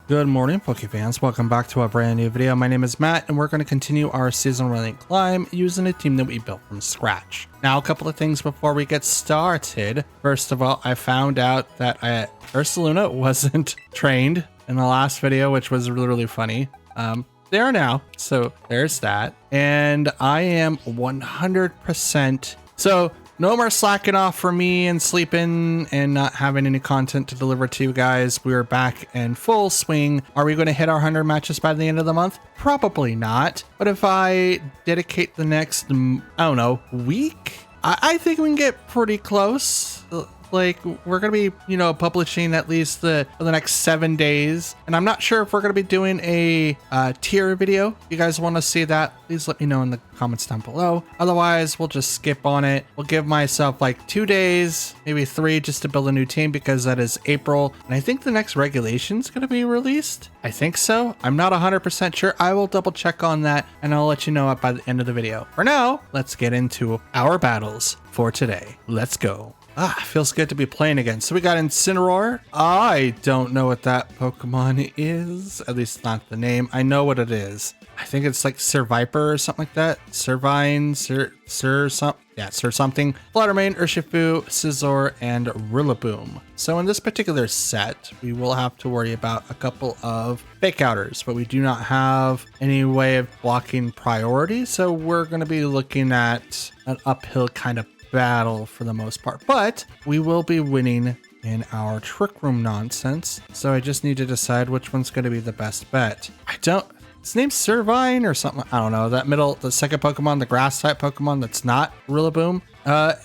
Good morning, Pokefans. Welcome back to a brand new video. My name is Matt, and we're going to continue our season running climb using a team that we built from scratch. Now, a couple of things before we get started. First of all, I found out that Ursaluna wasn't trained in the last video, which was really funny. They are now, so there's that. And I am 100%. So no more slacking off for me and sleeping and not having any content to deliver to you guys. We're back in full swing. Are we going to hit our 100 matches by the end of the month? Probably not. But if I dedicate the next, I don't know, week, I think we can get pretty close. Like, we're going to be, publishing at least for the next 7 days. And I'm not sure if we're going to be doing a tier video. If you guys want to see that, please let me know in the comments down below. Otherwise, we'll just skip on it. We'll give myself like 2 days, maybe 3, just to build a new team because that is April. And I think the next regulation is going to be released. I think so. I'm not 100% sure. I will double check on that and I'll let you know by the end of the video. For now, let's get into our battles for today. Let's go. Feels good to be playing again. So we got Incineroar. I don't know what that Pokemon is. At least not the name. I know what it is. I think it's like Sir Viper or something like that. Servine, Sir something. Fluttermane, Urshifu, Scizor, and Rillaboom. So in this particular set, we will have to worry about a couple of fake outers, but we do not have any way of blocking priority. So we're going to be looking at an uphill kind of battle for the most part, but we will be winning in our trick room nonsense. So I just need to decide which one's going to be the best bet. His name's Servine or something. I don't know. The second Pokemon, the grass type Pokemon that's not Rillaboom. I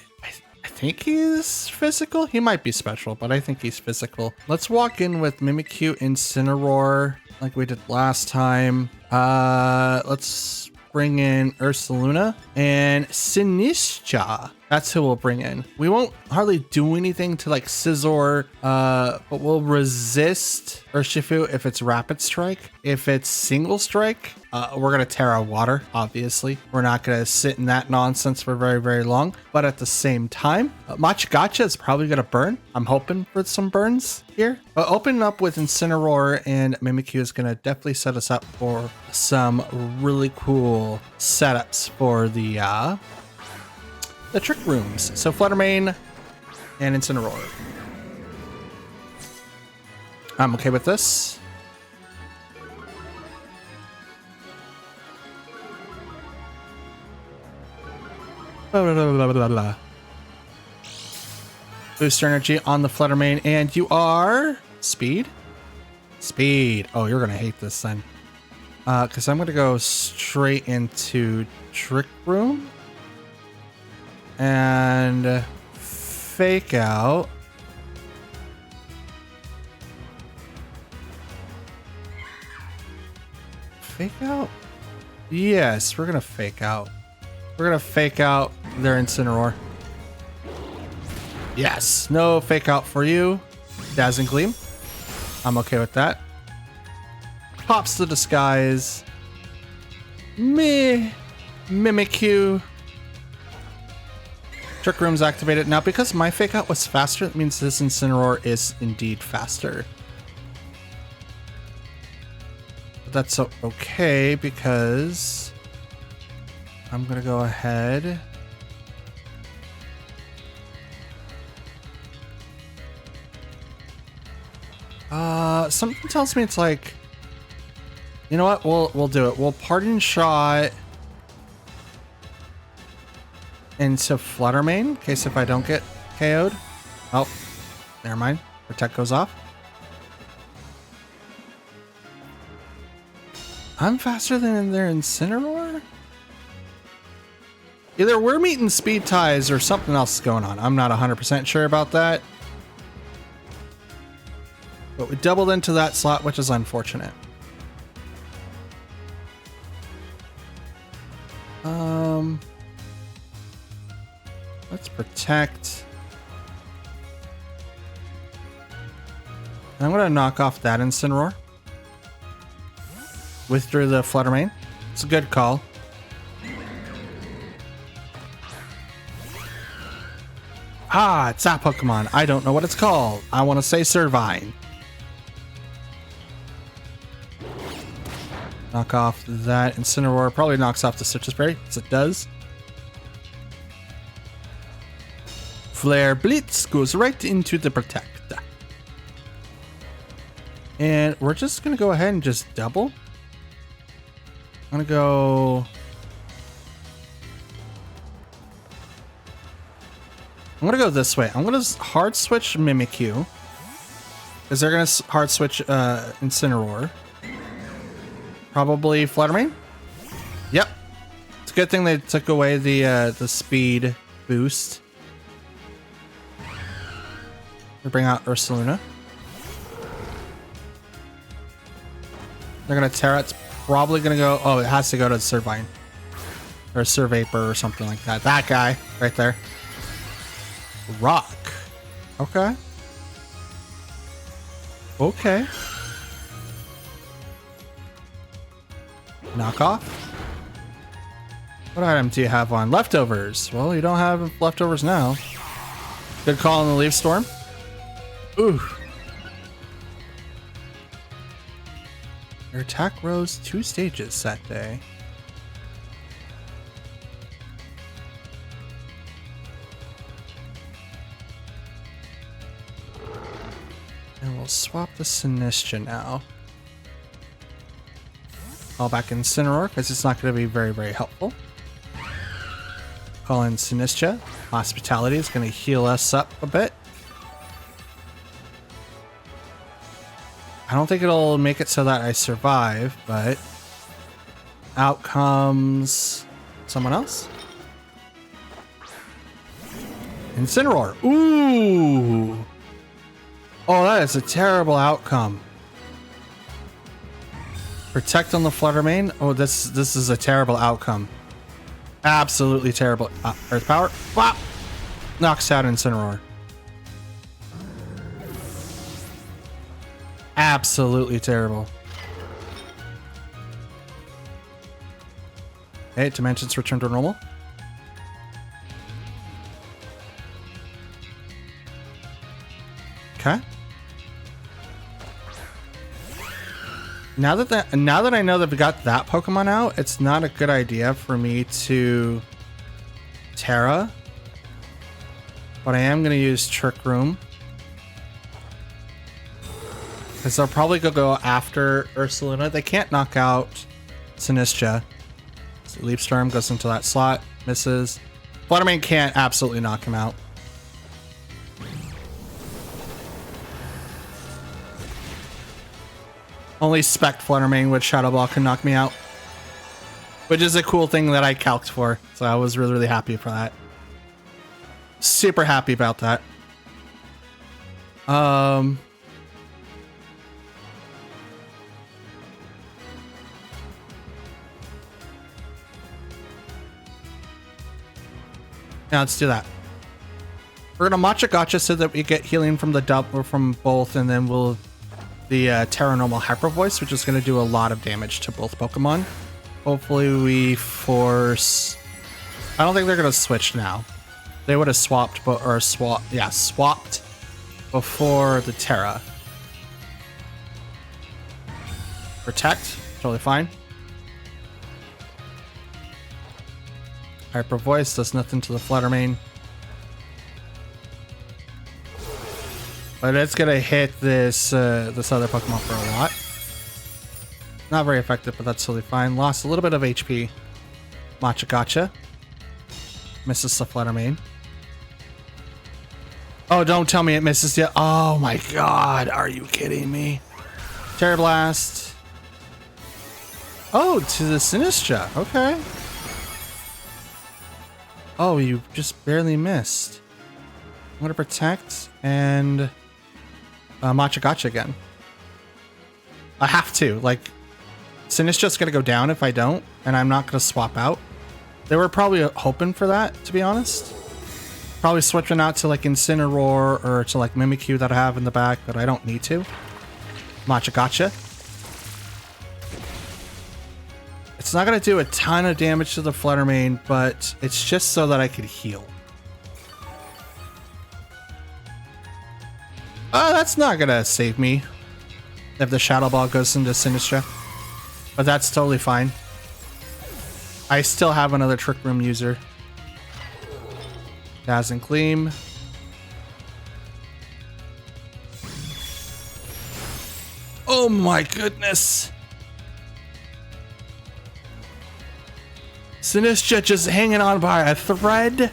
think he's physical. He might be special, but I think he's physical. Let's walk in with Mimikyu, Incineroar like we did last time. Let's bring in Ursaluna and Sinistcha. That's who we'll bring in. We won't hardly do anything to like Scizor, but we'll resist Urshifu if it's Rapid Strike. If it's Single Strike, we're going to tear our water, obviously. We're not going to sit in that nonsense for very long. But at the same time, Machagacha is probably going to burn. I'm hoping for some burns here. But opening up with Incineroar and Mimikyu is going to definitely set us up for some really cool setups for the trick rooms. So Fluttermane and Incineroar. I'm okay with this. Booster energy on the Fluttermane, and you are speed. Oh, you're gonna hate this then, because I'm gonna go straight into trick room and fake out. Fake out? Yes, we're gonna fake out. We're gonna fake out their Incineroar. Yes, no fake out for you. Dazzling Gleam. I'm okay with that. Pops the disguise. Mimikyu. Trick room's activated. Now, because my fake out was faster, that means this Incineroar is indeed faster. But that's okay because I'm gonna go ahead. Something tells me it's like, you know what? We'll do it. We'll Pardon Shot into Fluttermane in case if I don't get KO'd. Oh, never mind. Protect goes off. I'm faster than their Incineroar? Either we're meeting speed ties or something else is going on. I'm not 100% sure about that. But we doubled into that slot, which is unfortunate. Let's protect. I'm going to knock off that Incineroar. Withdrew the Fluttermane. It's a good call. Ah, it's that Pokemon. I don't know what it's called. I want to say Servine. Knock off that Incineroar. Probably knocks off the Citrus Berry, as it does. Flare Blitz goes right into the Protect. And we're just going to go ahead and just double. I'm going to go... I'm going to go this way. I'm going to hard switch Mimikyu. Because they're going to hard switch Incineroar. Probably Fluttermane. Yep. It's a good thing they took away the speed boost. We bring out Ursaluna. They're going to Terra. It's probably going to go... Oh, it has to go to Servine. Or Survapor or something like that. That guy right there. Rock. Okay. Okay. Knock off. What item do you have on? Leftovers. Well, you don't have leftovers now. Good call on the Leaf Storm. Ooh. Your attack rose 2 stages that day. And we'll swap the Sinistcha now. Call back Incineroar because it's not going to be very, very helpful. Call in Sinistcha. Hospitality is going to heal us up a bit. I don't think it'll make it so that I survive, but out comes someone else. Incineroar. Ooh. Oh, that is a terrible outcome. Protect on the Fluttermane. Oh, this is a terrible outcome. Absolutely terrible. Earth Power. Wow. Knocks out Incineroar. Absolutely terrible. Okay, Dimensions return to normal. Okay. Now that I know that we got that Pokemon out, it's not a good idea for me to Terra. But I am going to use Trick Room. Because they'll probably go after Ursaluna. They can't knock out Sinistcha. So Leaf Storm goes into that slot. Misses. Fluttermane can't absolutely knock him out. Only Spec Fluttermane with Shadow Ball can knock me out. Which is a cool thing that I calced for. So I was really, really happy for that. Super happy about that. Now let's do that. We're gonna Matcha Gotcha so that we get healing from the double from both, and then we'll the Terra Normal Hyper Voice, which is gonna do a lot of damage to both Pokemon. Hopefully we force. I don't think they're gonna switch now. They would have swapped, swapped before the Terra. Protect, totally fine. Hyper Voice does nothing to the Fluttermane. But it's gonna hit this this other Pokemon for a lot. Not very effective, but that's totally fine. Lost a little bit of HP. Matcha Gotcha. Misses the Fluttermane. Oh, don't tell me it misses yet. Oh my god, are you kidding me? Terra Blast. Oh, to the Sinistcha. Okay. Oh, you just barely missed. I'm gonna Protect and Matcha Gotcha again. I have to. Like, Sinistcha's gonna go down if I don't, and I'm not gonna swap out. They were probably hoping for that, to be honest. Probably switching out to like Incineroar or to like Mimikyu that I have in the back, but I don't need to. Matcha Gotcha. It's not going to do a ton of damage to the Fluttermane, but it's just so that I could heal. Oh, that's not going to save me if the Shadow Ball goes into Sinistcha. But that's totally fine. I still have another Trick Room user. Dazzling Gleam. Oh my goodness. Sinistra just hanging on by a thread.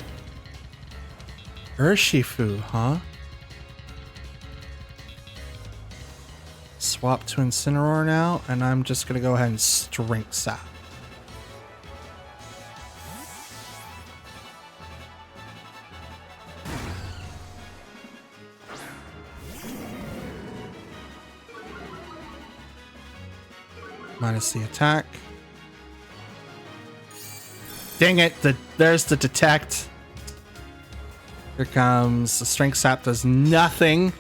Urshifu, huh? Swap to Incineroar now, and I'm just gonna go ahead and Strength Sap. Minus the attack. Dang it, there's the detect. Here comes the Strength Sap, does nothing.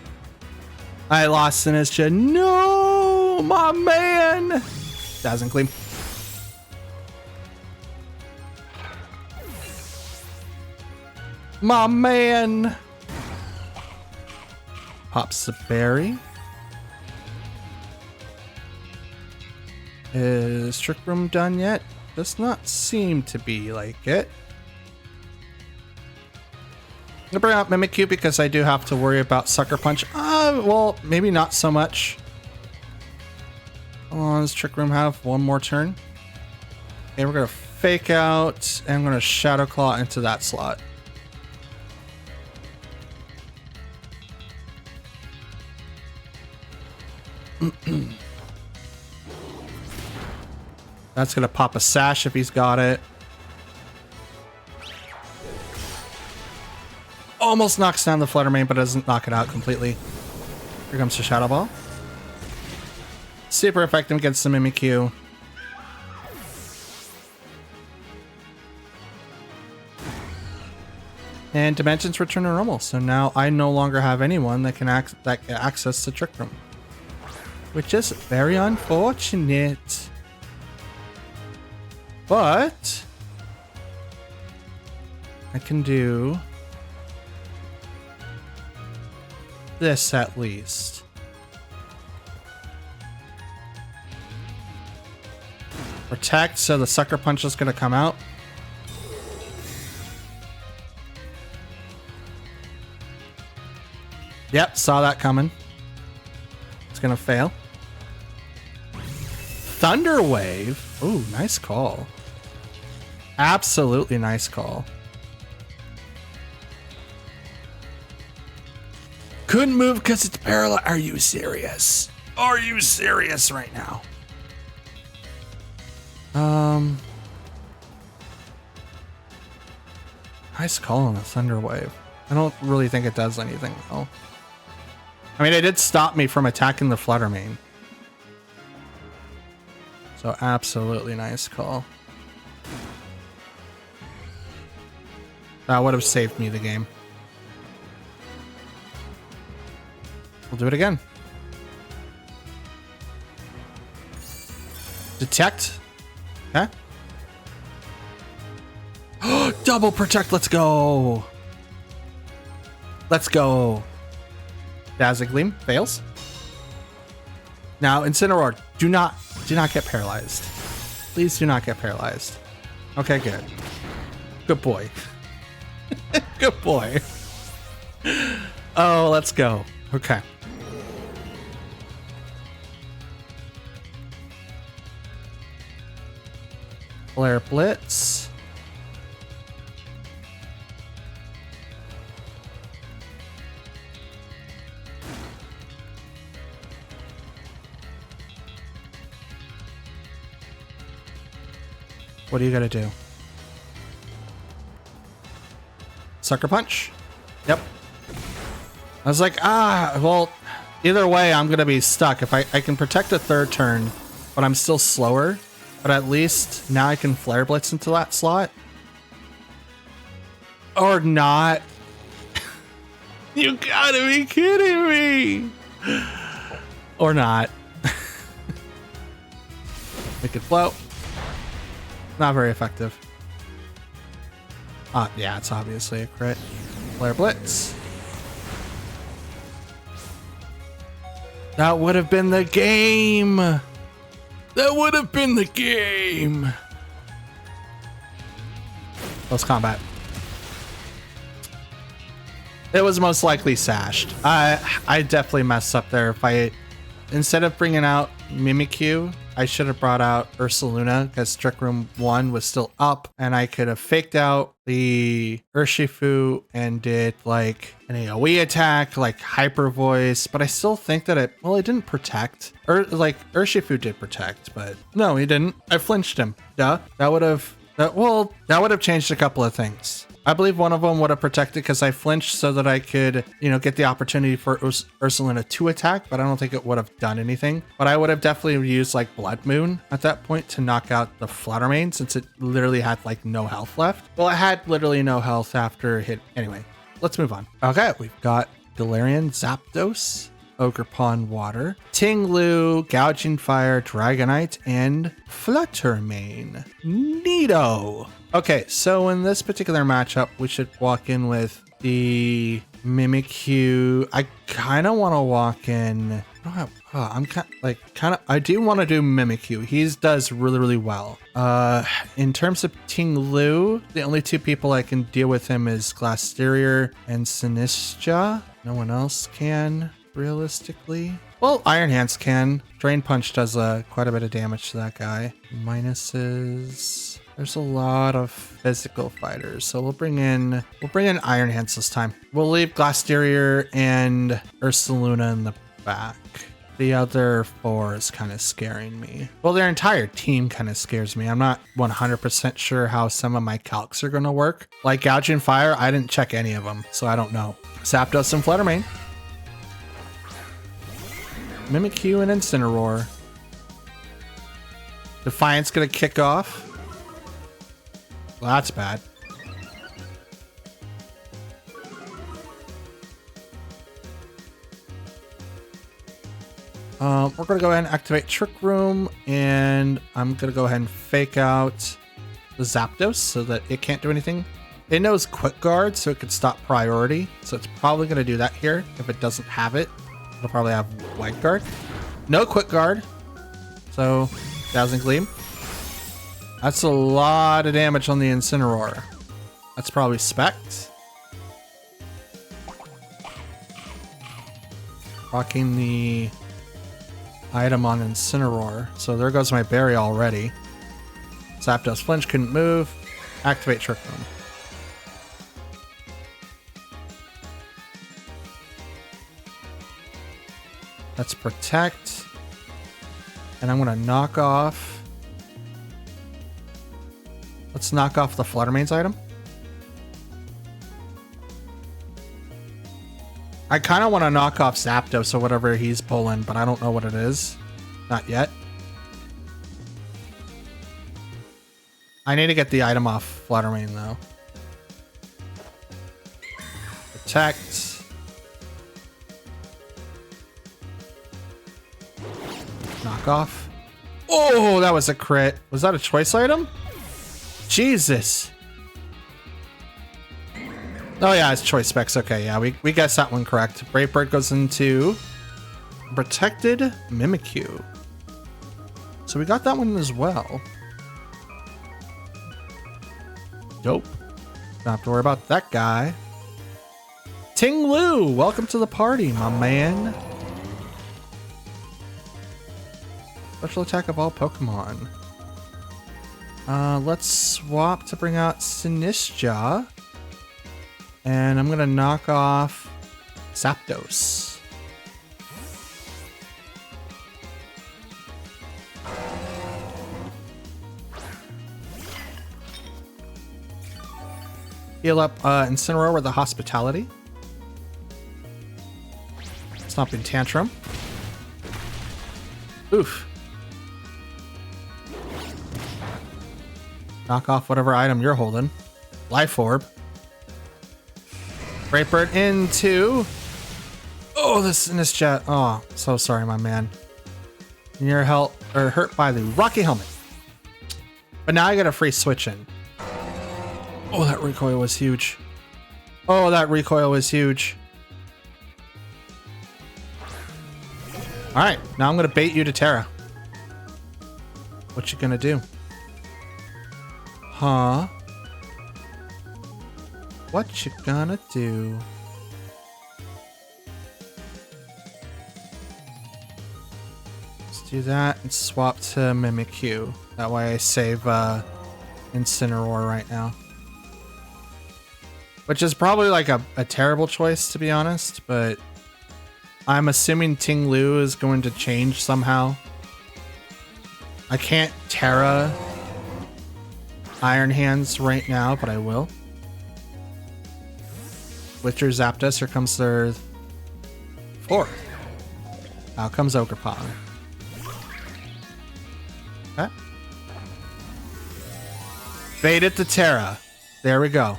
I lost Sinistra. No, my man. Dazzling Gleam. My man. Pops the berry. Is Trick Room done yet? Does not seem to be like it. I'm gonna bring out Mimikyu because I do have to worry about Sucker Punch. Well, maybe not so much. Does Trick Room have one more turn? Okay, we're gonna Fake Out, and I'm gonna Shadow Claw into that slot. That's gonna pop a Sash if he's got it. Almost knocks down the Flutter Mane, but doesn't knock it out completely. Here comes the Shadow Ball. Super effective against the Mimikyu. And Dimensions return to normal, so now I no longer have anyone that can access the Trick Room, which is very unfortunate. But I can do this at least. Protect, so the Sucker Punch is going to come out. Yep, saw that coming. It's going to fail. Thunder Wave. Ooh, nice call. Absolutely nice call. Couldn't move because it's paralyzed. Are you serious? Are you serious right now? Nice call on the Thunder Wave. I don't really think it does anything though. I mean, it did stop me from attacking the Flutter Mane. So absolutely nice call. That would have saved me the game. We'll do it again. Detect. Okay. Double protect. Let's go. Let's go. Dazzling Gleam fails. Now Incineroar, do not get paralyzed. Please do not get paralyzed. Okay, good. Good boy. Good boy. Oh, let's go. Okay. Flare Blitz. What do you gotta do? Sucker Punch? Yep. I was like, well, either way, I'm gonna be stuck. If I can protect a third turn, but I'm still slower, but at least now I can Flare Blitz into that slot. Or not. You gotta be kidding me. Or not. Wicked Flow. Not very effective. Yeah, it's obviously a crit. Flare Blitz. That would have been the game. That would have been the game. Close combat. It was most likely sashed. I definitely messed up there. If I, instead of bringing out Mimikyu, I should have brought out Ursaluna because Trick Room 1 was still up and I could have faked out the Urshifu and did like an AoE attack, like Hyper Voice, but I still think that it didn't protect. Or like Urshifu did protect, but no, he didn't. I flinched him. Duh. That would have changed a couple of things. I believe one of them would have protected because I flinched so that I could, get the opportunity for Ursaluna to attack, but I don't think it would have done anything. But I would have definitely used like Blood Moon at that point to knock out the Fluttermane since it literally had like no health left. Well, it had literally no health after it hit. Anyway, let's move on. Okay, we've got Galarian, Zapdos, Ogerpon Water, Tinglu, Gouging Fire, Dragonite, and Fluttermane. Neato. Okay, so in this particular matchup, we should walk in with the Mimikyu. I kind of want to walk in. I do want to do Mimikyu. He does really, really well. In terms of Tinglu, the only two people I can deal with him is Glastrier and Sinistcha. No one else can, realistically. Well, Iron Hands can. Drain Punch does quite a bit of damage to that guy. Minuses. There's a lot of physical fighters, so we'll bring in Iron Hands this time. We'll leave Glastrier and Ursaluna in the back. The other four is kind of scaring me. Well, their entire team kind of scares me. I'm not 100% sure how some of my calcs are going to work. Like Gouging Fire, I didn't check any of them, so I don't know. Zapdos and Fluttermane. Mimikyu and Incineroar. Defiant's going to kick off. Well, that's bad. We're going to go ahead and activate Trick Room, and I'm going to go ahead and fake out the Zapdos so that it can't do anything. It knows Quick Guard, so it could stop priority. So it's probably going to do that here. If it doesn't have it, it'll probably have White Guard. No Quick Guard. So, Dazzling Gleam. That's a lot of damage on the Incineroar. That's probably Spect. Rocking the item on Incineroar. So there goes my berry already. Zapdos flinch, couldn't move. Activate Trick Room. Let's protect. And I'm going to knock off. Let's knock off the Fluttermane's item. I kind of want to knock off Zapdos or whatever he's pulling, but I don't know what it is. Not yet. I need to get the item off Fluttermane, though. Protect. Knock off. Oh, that was a crit. Was that a choice item? Jesus. Oh yeah, it's choice specs. Okay, yeah, we guessed that one correct. Brave Bird goes into Protected Mimikyu. So we got that one as well. Dope. Don't have to worry about that guy. Tinglu, welcome to the party, my man. Special attack of all Pokemon. Let's swap to bring out Sinistcha. And I'm going to knock off Zapdos. Heal up Incineroar with the Hospitality. Stomping Tantrum. Oof. Knock off whatever item you're holding. Life Orb. Brave Bird into... Oh, this in this chat. Oh, so sorry, my man. You're hurt by the Rocky Helmet. But now I get a free switch in. Oh, that recoil was huge. Oh, that recoil was huge. Alright, now I'm going to bait you to Terra. What you gonna do? Huh? What you gonna do? Let's do that and swap to Mimikyu. That way I save Incineroar right now. Which is probably like a terrible choice, to be honest, but I'm assuming Ting Lu is going to change somehow. I can't Terra Iron Hands right now, but I will. With your Zapdos, here comes their 4. Out comes Ogerpon. Okay. Baited the Terra. There we go.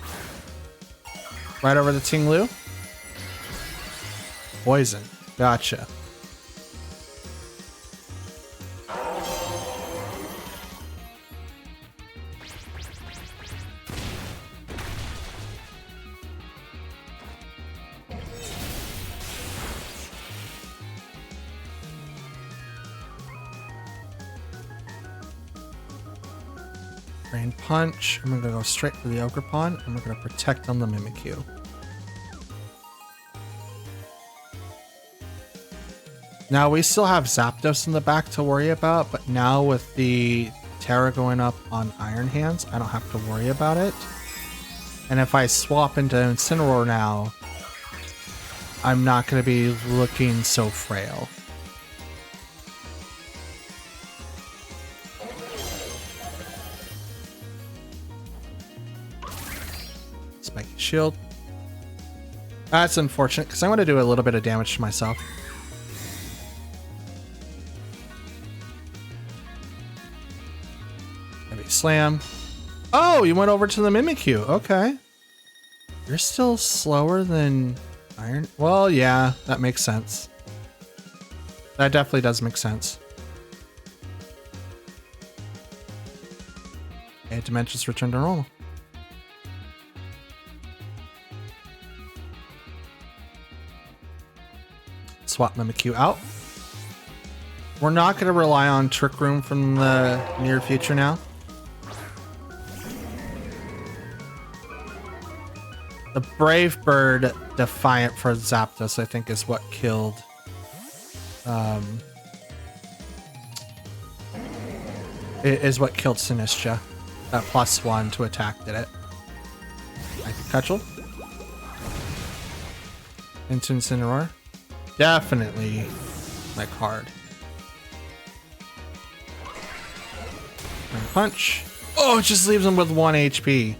Right over the Ting Lu. Poison. Gotcha. Rain Punch. I'm gonna go straight for the Ogerpon, and we're gonna protect on the Mimikyu. Now we still have Zapdos in the back to worry about, but now with the Terra going up on Iron Hands, I don't have to worry about it. And if I swap into Incineroar now, I'm not going to be looking so frail. Spiky Shield. That's unfortunate because I want to do a little bit of damage to myself. Heavy Slam. Oh, you went over to the Mimikyu. Okay. You're still slower than Iron. Well, yeah, that makes sense. That definitely does make sense. Okay, Dimensions return to normal. Swap Mimikyu out. We're not going to rely on Trick Room from the near future now. The Brave Bird Defiant for Zapdos, I think, is what killed Sinistcha. That +1 to attack did it. I can Cutchel. Into Incineroar. Definitely my card. Rain Punch. Oh, it just leaves him with 1 HP.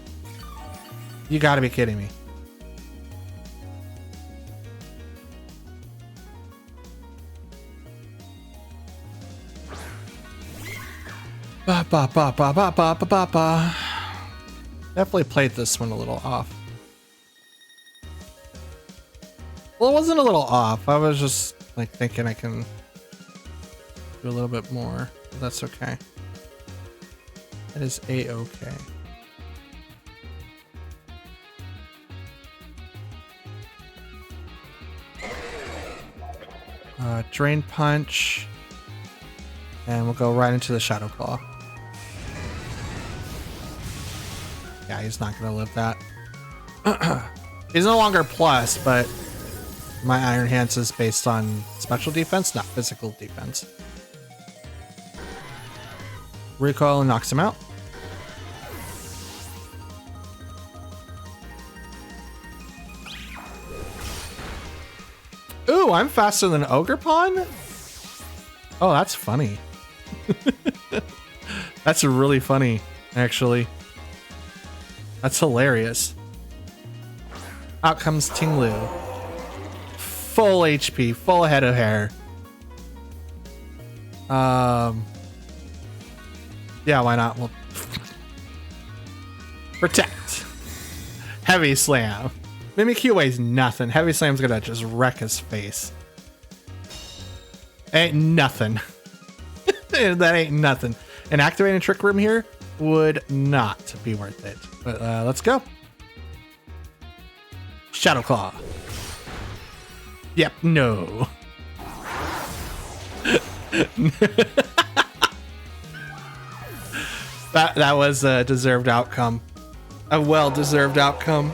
You gotta be kidding me. Ba ba ba ba ba ba ba ba ba. Definitely played this one a little off. Well, it wasn't a little off. I was just like thinking I can do a little bit more. But that's okay. That is a-okay. Drain Punch. And we'll go right into the Shadow Claw. Yeah, he's not going to live that. He's no longer plus, but my Iron Hands is based on special defense, not physical defense. Recoil and knocks him out. Ooh, I'm faster than Ogerpon? Oh, that's funny. That's really funny, actually. That's hilarious. Out comes Ting Lu. Full HP, full head of hair. Yeah, why not? We'll protect. Heavy Slam. Mimikyu weighs nothing. Heavy Slam's gonna just wreck his face. Ain't nothing. That ain't nothing. And activating Trick Room here would not be worth it. But let's go. Shadow Claw. Yep, no. That was a deserved outcome. A well-deserved outcome.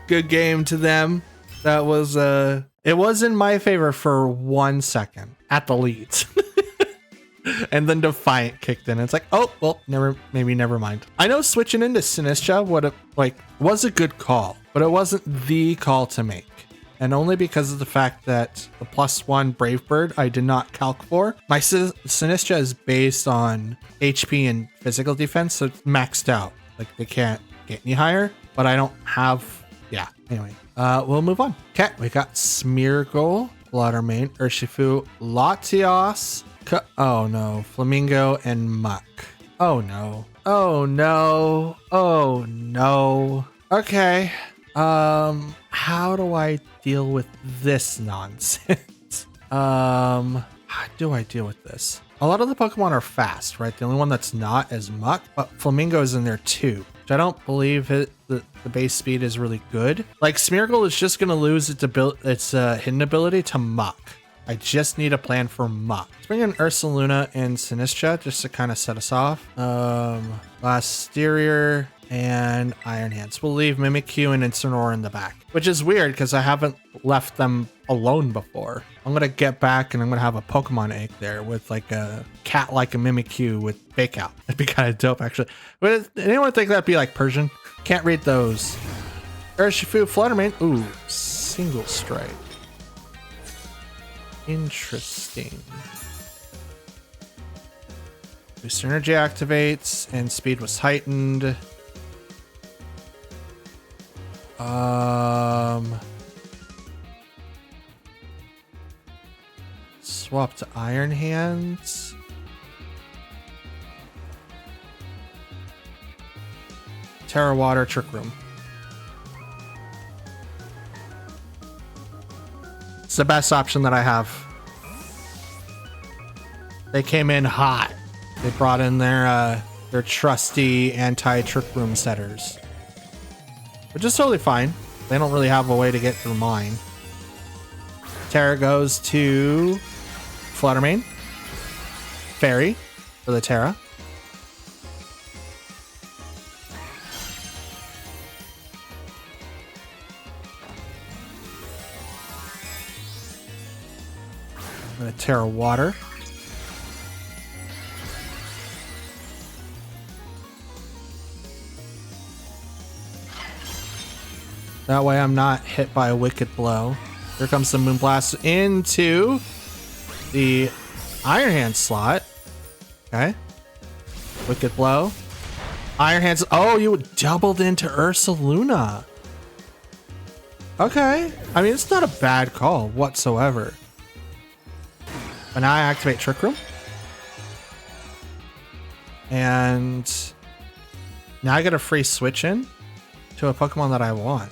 Good game to them. That was it was in my favor for 1 second at the leads. And then Defiant kicked in. It's like, oh well, never mind. I know switching into Sinistra was a good call, but it wasn't the call to make. And only because of the fact that the +1 Brave Bird I did not calc for. My Sinistra is based on HP and physical defense, so it's maxed out. Like they can't get any higher, but I don't have, yeah, anyway. We'll move on. Okay, we got Smeargle, Blottermane, Urshifu, Latios, oh no, Flamingo, and Muck. Oh no. Oh no. Oh no. Okay. How do I deal with this nonsense? How do I deal with this? A lot of the Pokemon are fast, right? The only one that's not is Muck, but Flamingo is in there too, which I don't believe the base speed is really good. Like Smeargle is just going to lose its hidden ability to Muck. I just need a plan for Muck. Let's bring in Ursaluna and Sinistra just to kind of set us off. Blasteria and Iron Hands. We'll leave Mimikyu and Incineroar in the back, which is weird because I haven't left them alone before. I'm going to get back and I'm going to have a Pokemon egg there with like a cat like a Mimikyu with Fake Out. That'd be kind of dope actually. But anyone think that'd be like Persian? Can't read those. Urshifu, Fluttermane. Ooh, single strike. Interesting. Boost energy activates and speed was heightened. Swap to Iron Hands. Terra Water, Trick Room. It's the best option that I have. They came in hot. They brought in their trusty anti-Trick Room setters, which is totally fine. They don't really have a way to get through mine. Terra goes to Fluttermane. Fairy for the Terra. I'm gonna Terra Water. That way I'm not hit by a Wicked Blow. Here comes the Moonblast into the Iron Hand slot. Okay. Wicked Blow. Iron Hands. Oh, you doubled into Ursaluna. Okay. I mean, it's not a bad call whatsoever. But now I activate Trick Room. And now I get a free switch in to a Pokemon that I want.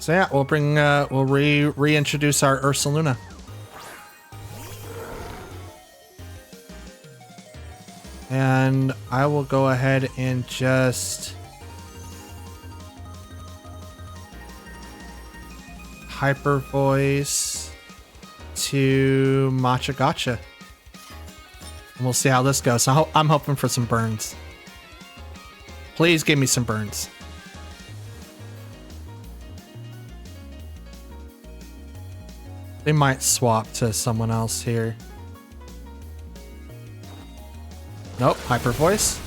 So yeah, we'll reintroduce our Ursaluna. And I will go ahead and just Hyper Voice to Matcha Gotcha. And we'll see how this goes. So I'm hoping for some burns. Please give me some burns. They might swap to someone else here. Nope, Hyper Voice.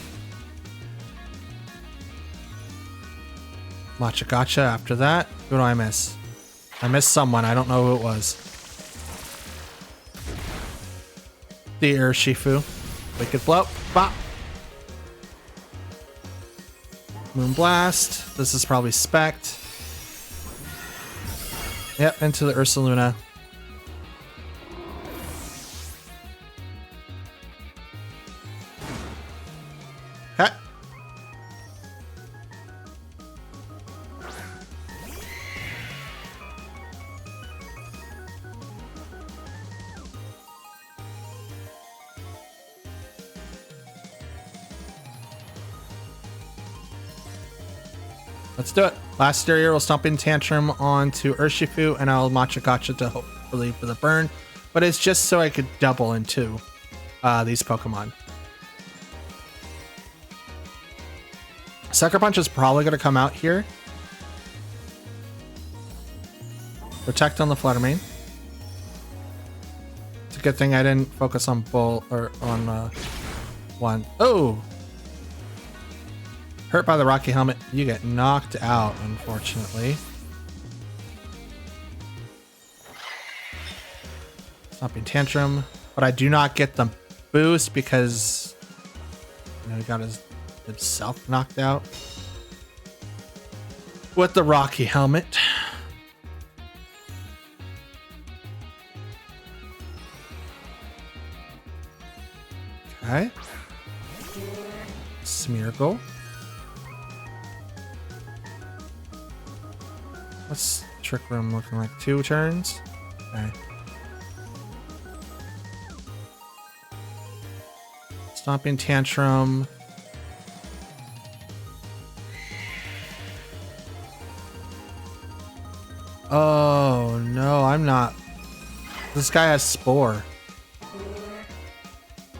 Matcha Gotcha after that. Who do I miss? I missed someone. I don't know who it was. The Urshifu. Wicked Blow. Bop. Moonblast. This is probably Spect. Yep, into the Ursaluna. Okay. Let's do it. Last Stereo will stomp in Tantrum onto Urshifu, and I'll Matcha Gotcha to really for the burn, but it's just so I could double into these Pokemon. Sucker Punch is probably going to come out here. Protect on the Flutter Mane. It's a good thing I didn't focus on Bull or on one. Oh! Hurt by the Rocky Helmet. You get knocked out, unfortunately. Stomping Tantrum. But I do not get the boost because, you know, he got himself knocked out with the Rocky Helmet. Okay. Smeargle. What's Trick Room looking like? 2 turns? Okay. Stomping Tantrum. Oh, no, I'm not. This guy has Spore.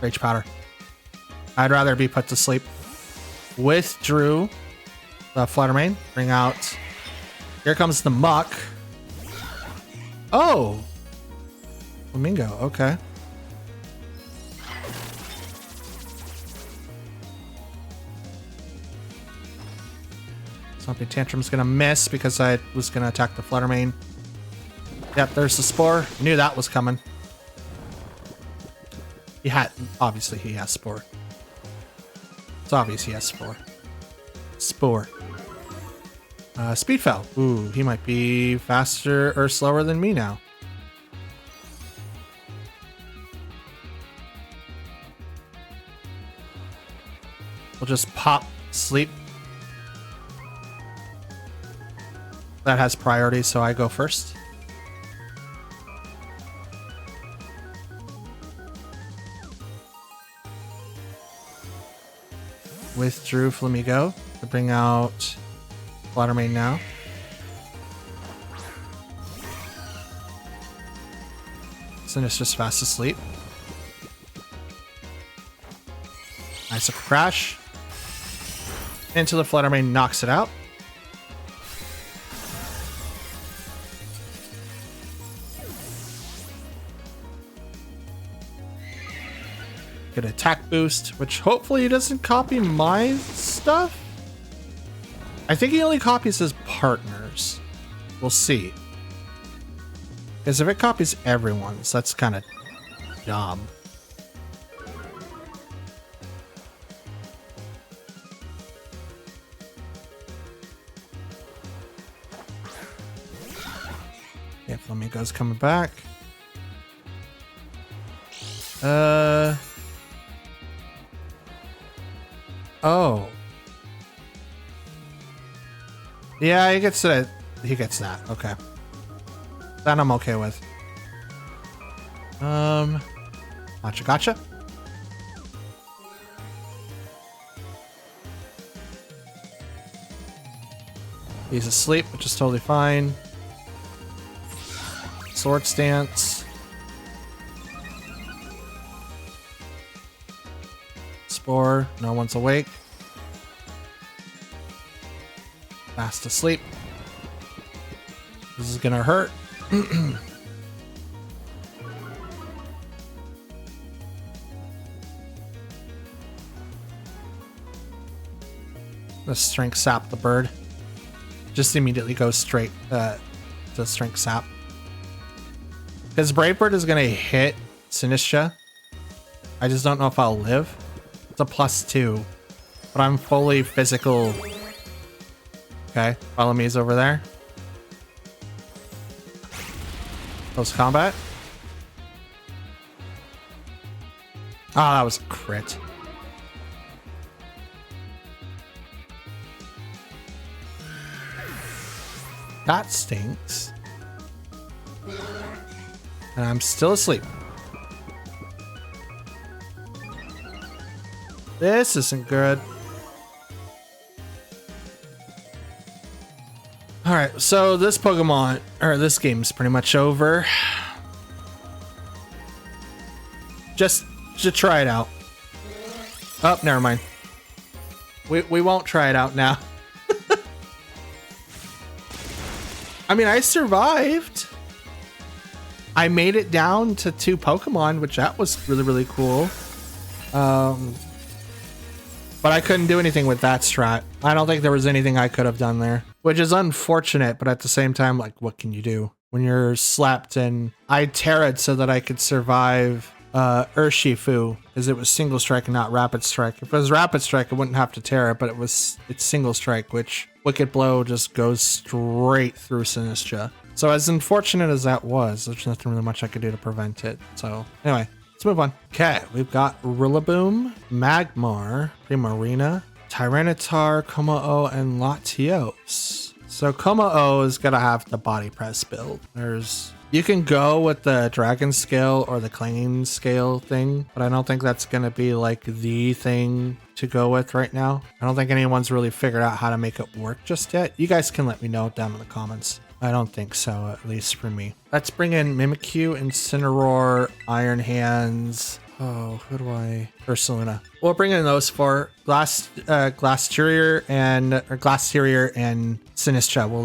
Rage Powder. I'd rather be put to sleep. Withdrew the Flutter Mane. Bring out. Here comes the Muck. Oh! Flamingo, okay. Stomping Tantrum's gonna miss because I was gonna attack the Flutter Mane. Yep, there's the Spore. Knew that was coming. Obviously he has Spore. It's obvious he has Spore. Spore. Speedfell. Ooh, he might be faster or slower than me now. We'll just pop Sleep. That has priority, so I go first. Withdrew Flamigo to bring out Flutter Mane now. Sinister's fast asleep. Nice crash. Into the Flutter Mane, knocks it out. Good attack boost, which hopefully he doesn't copy my stuff. I think he only copies his partners. We'll see. Because if it copies everyone's, that's kind of dumb. Yeah, Flamingo's coming back. Oh. Yeah, he gets that. He gets that. Okay. That I'm okay with. Gotcha. He's asleep, which is totally fine. Sword Stance. Spore. No one's awake. Fast asleep. This is gonna hurt. Let's Strength Sap the bird. Just immediately goes straight to Strength Sap. Because Brave Bird is gonna hit Sinistra. I just don't know if I'll live. It's a +2, but I'm fully physical. Okay, follow me's over there. Close combat. Oh, that was a crit. That stinks. And I'm still asleep. This isn't good. Alright, so this Pokemon, or this game's pretty much over. Just to try it out. Oh, never mind. We won't try it out now. I mean, I survived. I made it down to 2 Pokemon, which that was really, really cool. But I couldn't do anything with that strat. I don't think there was anything I could have done there, which is unfortunate, but at the same time, like, what can you do when you're slapped? And I Terra'd so that I could survive Urshifu, because it was single strike and not rapid strike. If it was rapid strike, I wouldn't have to Terra, but it's single strike, which Wicked Blow just goes straight through Sinistcha. So as unfortunate as that was, there's nothing really much I could do to prevent it. So anyway, let's move on. Okay, we've got Rillaboom, Magmar, Primarina, Tyranitar, Kommo-o, and Latios. So Kommo-o is gonna have the body press build. You can go with the Dragon Scale or the Clanging Scale thing, but I don't think that's gonna be like the thing to go with right now. I don't think anyone's really figured out how to make it work just yet. You guys can let me know down in the comments. I don't think so, at least for me. Let's bring in Mimikyu, Incineroar, Iron Hands. Oh, who do I? Ursaluna. We'll bring in those 4. Glastrier and Sinistcha. We'll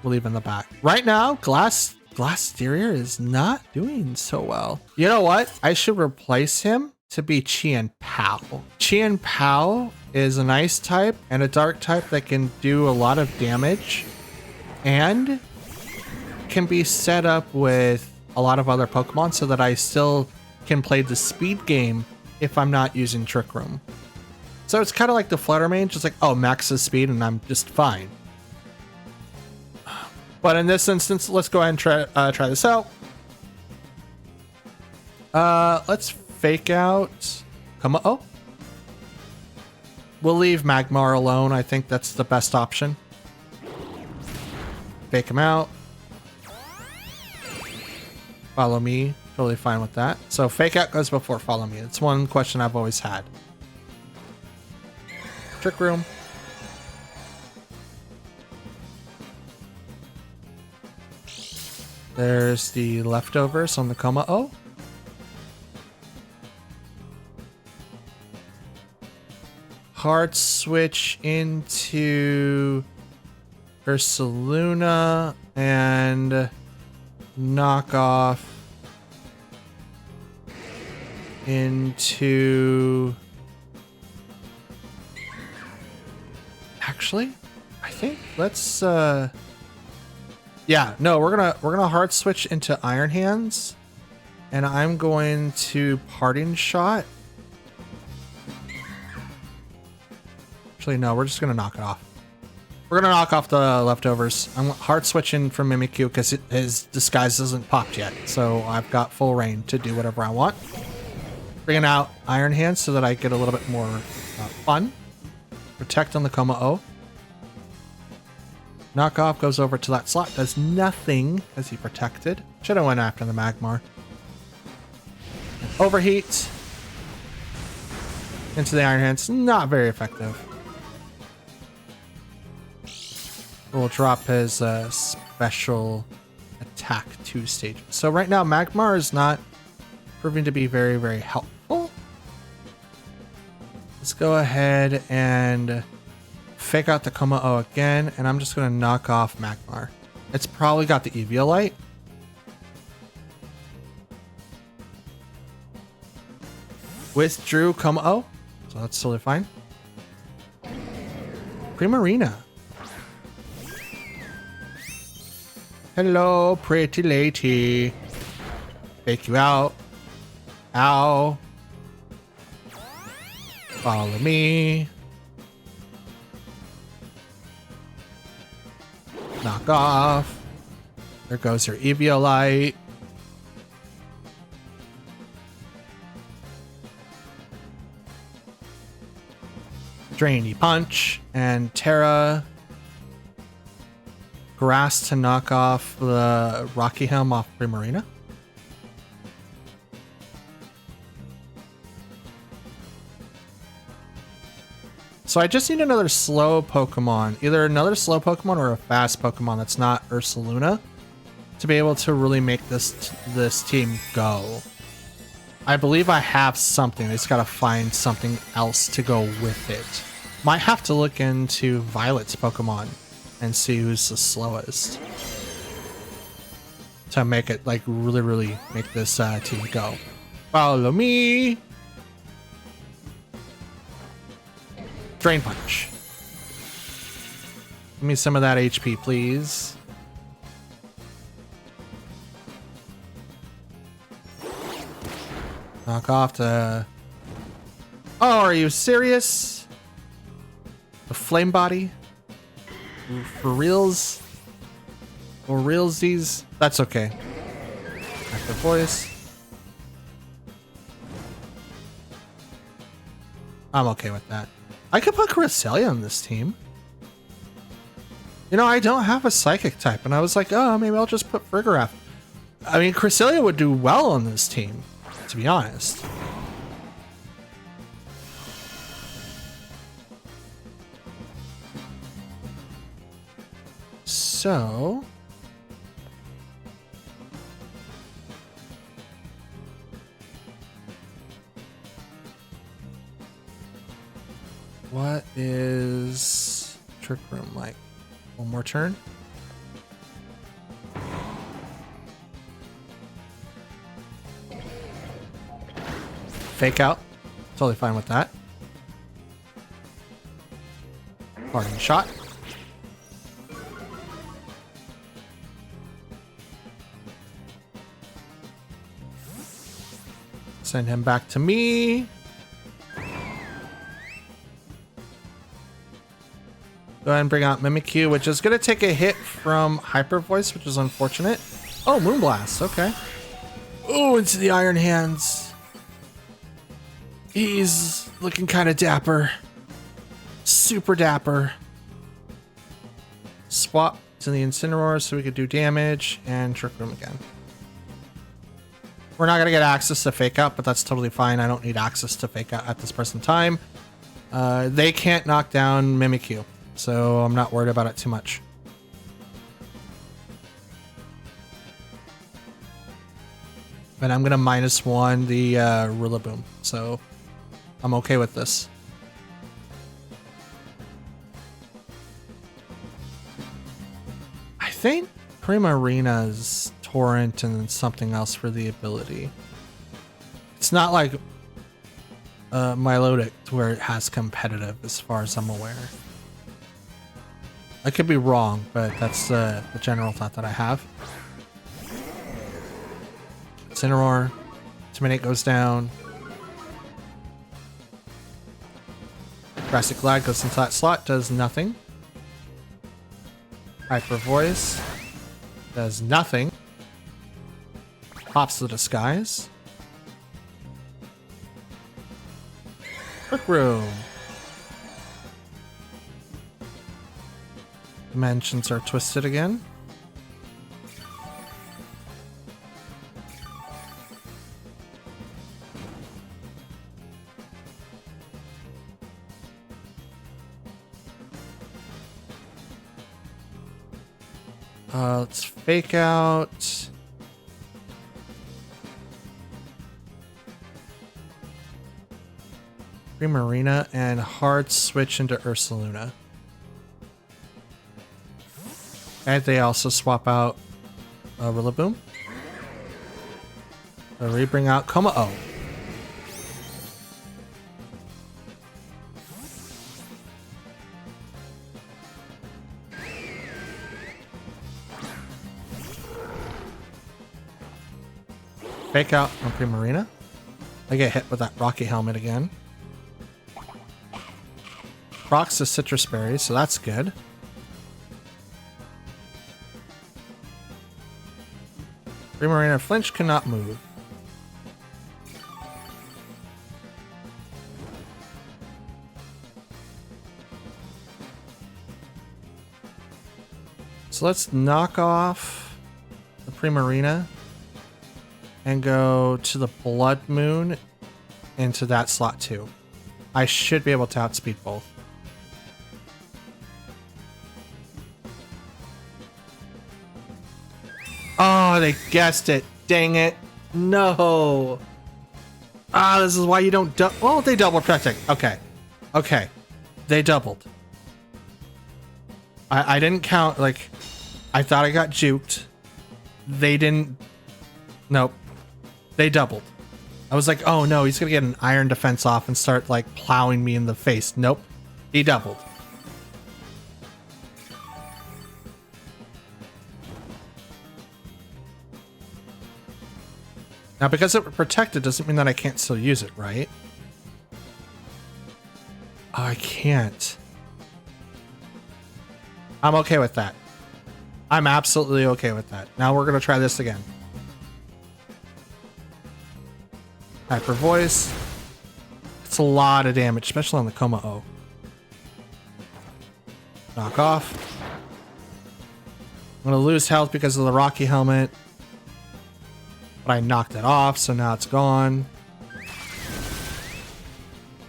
leave in the back. Right now, Glastrier is not doing so well. You know what? I should replace him to be Qianpao. Qianpao is an ice type and a dark type that can do a lot of damage and can be set up with a lot of other Pokemon so that I still can play the speed game if I'm not using Trick Room. So it's kind of like the Flutter Mane, just like, oh, max the speed and I'm just fine. But in this instance, let's go ahead and try this out. Let's fake out Kommo-o. We'll leave Magmar alone. I think that's the best option. Fake him out. Follow me. Totally fine with that. So fake out goes before follow me. It's one question I've always had. Trick Room. There's the leftovers on the Kommo-o. Hard switch into Ursaluna and knock off into... Actually, I think let's yeah, no, we're gonna hard switch into Iron Hands, and I'm going to Parting Shot. Actually, no, we're just gonna knock it off. We're gonna knock off the leftovers. I'm hard switching from Mimikyu because his disguise isn't popped yet, so I've got full reign to do whatever I want. Bringing out Iron Hands so that I get a little bit more fun. Protect on the Kommo-o. Knockoff goes over to that slot, does nothing as he protected. Should have went after the Magmar. Overheat into the Iron Hands, not very effective. We'll drop his special attack 2 stages. So right now Magmar is not proving to be very, very helpful. Let's go ahead and fake out the Kommo-o again, and I'm just going to knock off Magmar. It's probably got the Eviolite. Withdrew Kommo-o, so that's totally fine. Primarina. Hello, pretty lady. Fake you out. Ow. Follow me. Knock off. There goes your Eviolite. Drainy Punch and Terra. Grass to knock off the Rocky Helm off Primarina. So I just need another slow Pokemon, either another slow Pokemon or a fast Pokemon that's not Ursaluna, to be able to really make this team go. I believe I have something. I just gotta find something else to go with it. Might have to look into Violet's Pokemon and see who's the slowest. To make it like really make this team go. Follow me. Drain Punch. Give me some of that HP, please. Knock off the... Oh, are you serious? The Flame Body? For reals? For realsies? That's okay. Active Voice. I'm okay with that. I could put Cresselia on this team. You know, I don't have a Psychic type, and I was like, oh, maybe I'll just put Frigoraph. I mean, Cresselia would do well on this team, to be honest. So... what is Trick Room like? One more turn? Fake out. Totally fine with that. Parting shot. Send him back to me. Go ahead and bring out Mimikyu, which is going to take a hit from Hyper Voice, which is unfortunate. Oh, Moonblast. Okay. Oh, into the Iron Hands. He's looking kind of dapper. Super dapper. Swap to the Incineroar so we could do damage and Trick Room again. We're not going to get access to Fake Out, but that's totally fine. I don't need access to Fake Out at this present time. They can't knock down Mimikyu, so I'm not worried about it too much. But I'm going to -1 the Rillaboom, so I'm okay with this. I think Primarina's Torrent and then something else for the ability. It's not like Milotic where it has competitive as far as I'm aware. I could be wrong, but that's the general thought that I have. Incineroar. Intimidate goes down. Drastic Glide goes into that slot, does nothing. Hyper Voice does nothing. Pops the Disguise. Trick Room. Dimensions are twisted again. Let's Fake Out. Primarina and hard switch into Ursaluna. And they also swap out Rillaboom. So re-bring out Kommo-o. Fake out on Primarina. I get hit with that Rocky Helmet again. Procs the Citrus Berry, so that's good. Primarina flinch, cannot move. So let's knock off the Primarina and go to the Blood Moon into that slot too. I should be able to outspeed both. Oh, they guessed it. Dang it. No. Ah, this is why you don't oh, they double protecting. Okay. Okay. They doubled. I didn't count, like, I thought I got juked. They didn't. Nope. They doubled. I was like, oh no, he's gonna get an iron defense off and start, like, plowing me in the face. Nope. He doubled. Now, because it protected doesn't mean that I can't still use it, right? Oh, I can't. I'm okay with that. I'm absolutely okay with that. Now we're going to try this again. Hyper Voice. It's a lot of damage, especially on the Coma O. Knock off. I'm going to lose health because of the Rocky Helmet. But I knocked it off, so now it's gone.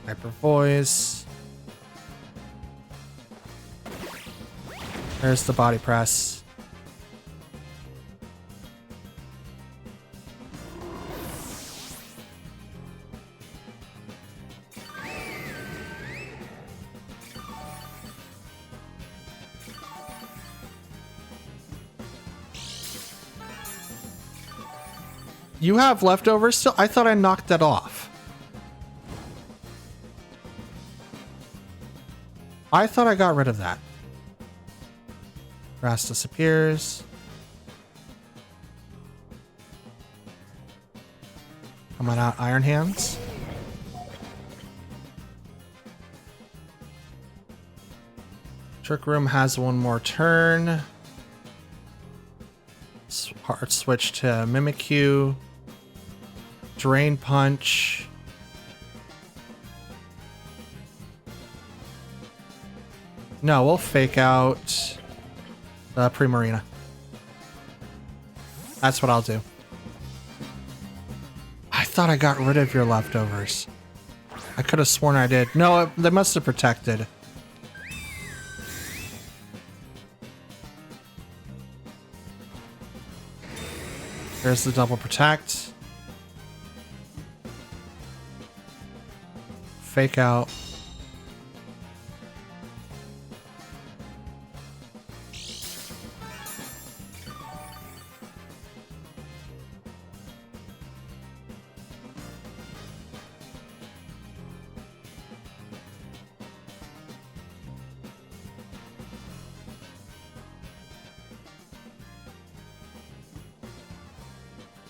Hyper Voice. There's the body press. You have leftovers still? I thought I knocked that off. I thought I got rid of that. Grass disappears. Come on out, Iron Hands. Trick Room has one more turn. Hard switch to Mimikyu. Drain Punch. No, we'll fake out the Primarina. That's what I'll do. I thought I got rid of your leftovers. I could have sworn I did. No, they must have protected. There's the double protect. Fake out.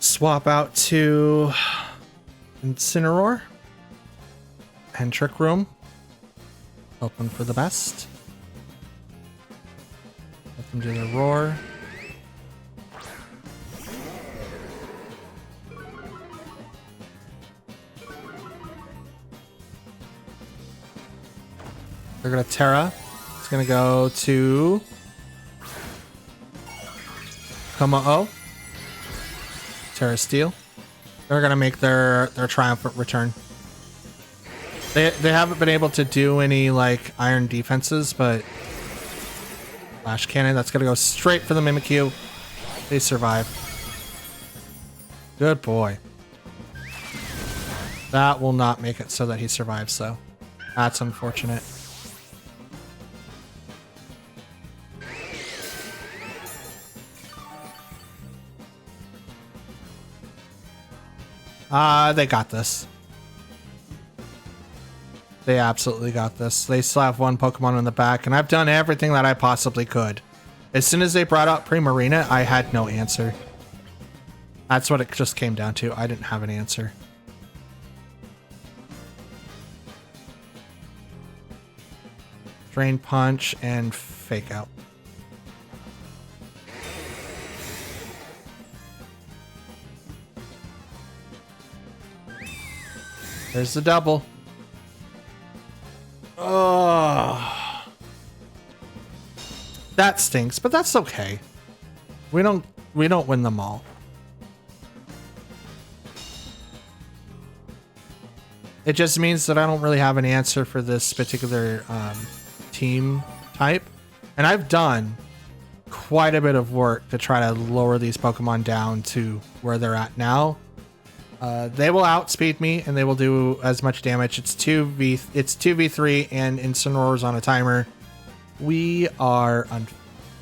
Swap out to Incineroar and Trick Room. Hoping for the best. Let them do the roar. They're gonna Terra. It's gonna go to Coma-O. Terra Steel. They're gonna make their triumphant return. They haven't been able to do any like iron defenses, but Flash Cannon, that's gonna go straight for the Mimikyu. They survive. Good boy. That will not make it so that he survives, though. That's unfortunate. They got this. They absolutely got this. They still have one Pokemon in the back, and I've done everything that I possibly could. As soon as they brought out Primarina, I had no answer. That's what it just came down to. I didn't have an answer. Drain Punch and Fake Out. There's the double. Oh, that stinks, but that's okay. We don't win them all. It just means that I don't really have an answer for this particular team type, and I've done quite a bit of work to try to lower these Pokemon down to where they're at now. They will outspeed me and they will do as much damage. It's 2v3 and Incineroar's on a timer. We are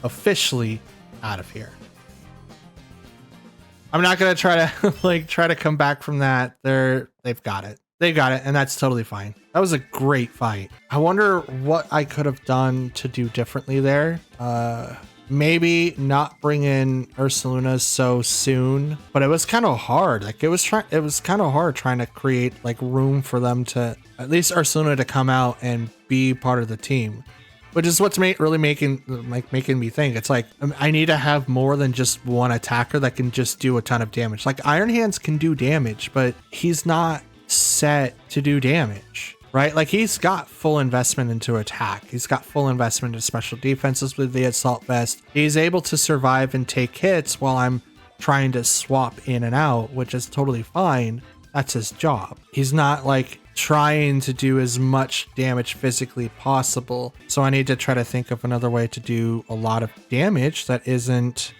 officially out of here. I'm not gonna try to come back from that. They've got it. They got it, and that's totally fine. That was a great fight. I wonder what I could have done to do differently there. Maybe not bring in Ursaluna so soon, but it was kind of hard. Like it was kind of hard trying to create like room for them to, at least Ursaluna, to come out and be part of the team, which is what's really making me think. It's like I need to have more than just one attacker that can just do a ton of damage. Like Iron Hands can do damage, but he's not set to do damage, right? Like he's got full investment into attack. He's got full investment into special defenses with the Assault Vest. He's able to survive and take hits while I'm trying to swap in and out, which is totally fine. That's his job. He's not like trying to do as much damage physically possible. So I need to try to think of another way to do a lot of damage that isn't,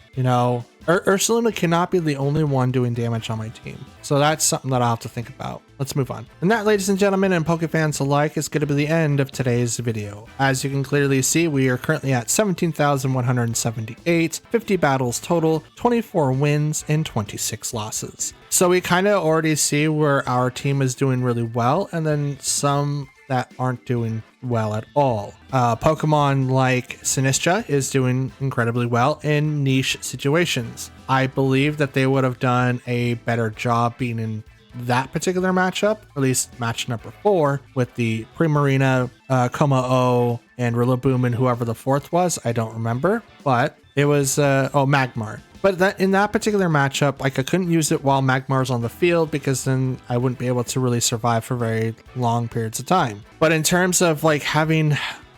Ursaluna cannot be the only one doing damage on my team. So that's something that I'll have to think about. Let's move on. And that, ladies and gentlemen, and Pokefans alike, is going to be the end of today's video. As you can clearly see, we are currently at 17,178, 50 battles total, 24 wins, and 26 losses. So we kind of already see where our team is doing really well, and then some that aren't doing well at all. Pokemon like Sinistcha is doing incredibly well in niche situations. I believe that they would have done a better job being in that particular matchup, at least match number 4, with the Primarina, Kommo-o, and Rillaboom, and whoever the fourth was. I don't remember, but it was Magmar. But in that particular matchup, like I couldn't use it while Magmar's on the field because then I wouldn't be able to really survive for very long periods of time. But in terms of like having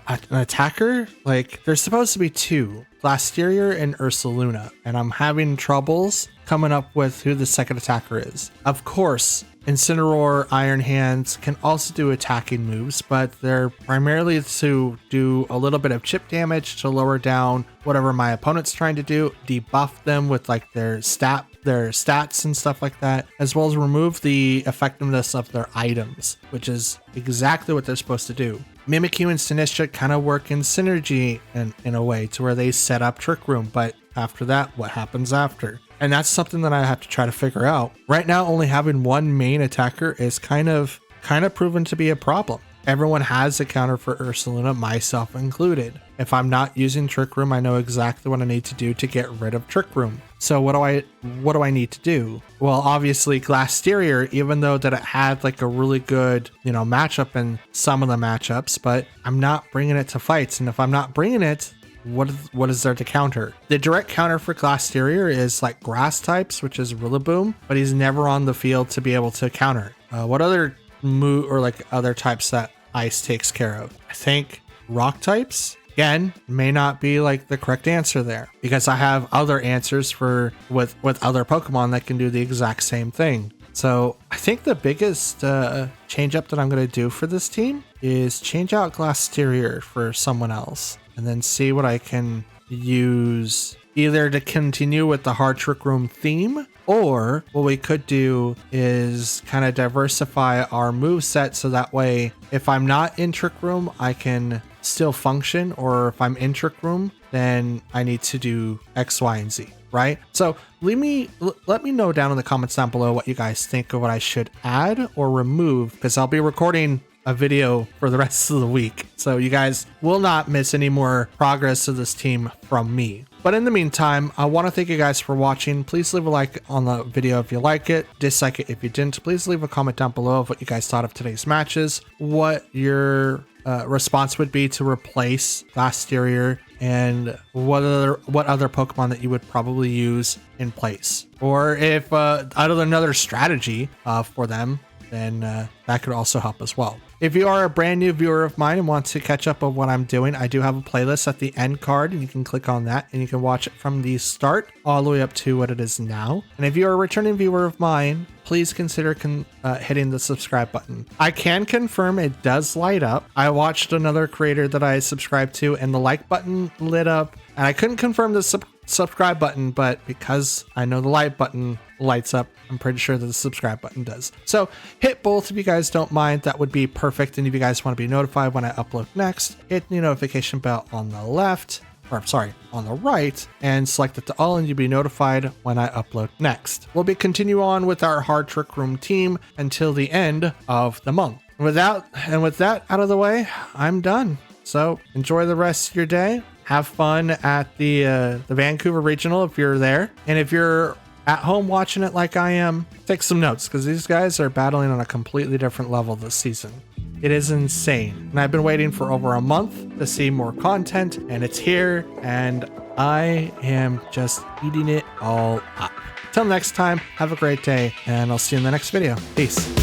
an attacker, like there's supposed to be 2, Glastrier and Ursaluna, and I'm having troubles coming up with who the second attacker is. Of course, Incineroar, Iron Hands can also do attacking moves, but they're primarily to do a little bit of chip damage to lower down whatever my opponent's trying to do, debuff them with like their stats and stuff like that, as well as remove the effectiveness of their items, which is exactly what they're supposed to do. Mimikyu and Sinistcha kind of work in synergy in a way to where they set up Trick Room, but after that, what happens after? And that's something that I have to try to figure out. Right now, only having one main attacker is kind of proven to be a problem. Everyone has a counter for Ursaluna, myself included. If I'm not using Trick Room, I know exactly what I need to do to get rid of Trick Room. So what do I need to do? Well, obviously Glastrier, even though that it had like a really good, matchup in some of the matchups, but I'm not bringing it to fights. And if I'm not bringing it, what is there to counter? The direct counter for Glastrier is like grass types, which is Rillaboom, but he's never on the field to be able to counter. What other other types that ice takes care of? I think rock types, again, may not be like the correct answer there because I have other answers with other Pokemon that can do the exact same thing. So I think the biggest change up that I'm going to do for this team is change out Glastrier for someone else and then see what I can use either to continue with the hard Trick Room theme, or what we could do is kind of diversify our move set so that way if I'm not in Trick Room, I can still function, or if I'm in Trick Room, then I need to do X, Y, and Z, right? So let me know down in the comments down below what you guys think of what I should add or remove, because I'll be recording a video for the rest of the week. So you guys will not miss any more progress of this team from me. But in the meantime, I want to thank you guys for watching. Please leave a like on the video if you like it, dislike it if you didn't. Please leave a comment down below of what you guys thought of today's matches, what your response would be to replace Glastrier, and what other Pokemon that you would probably use in place, or if out of another strategy for them, then that could also help as well. If you are a brand new viewer of mine and want to catch up on what I'm doing, I do have a playlist at the end card, and you can click on that and you can watch it from the start all the way up to what it is now. And if you're a returning viewer of mine, please consider hitting the subscribe button. I can confirm it does light up. I watched another creator that I subscribed to and the like button lit up, and I couldn't confirm the subscribe button, but because I know the like button lights up. I'm pretty sure that the subscribe button does. So hit both if you guys don't mind. That would be perfect. And if you guys want to be notified when I upload next, hit the notification bell on the left, or sorry, on the right, and select it to all, and you'll be notified when I upload next. We'll be continue on with our hard trick room team until the end of the month. With that out of the way, I'm done. So enjoy the rest of your day. Have fun at the Vancouver Regional if you're there. And if you're at home watching it like I am, take some notes, because these guys are battling on a completely different level this season. It is insane. And I've been waiting for over a month to see more content, and it's here, and I am just eating it all up. Till next time, have a great day, and I'll see you in the next video. Peace.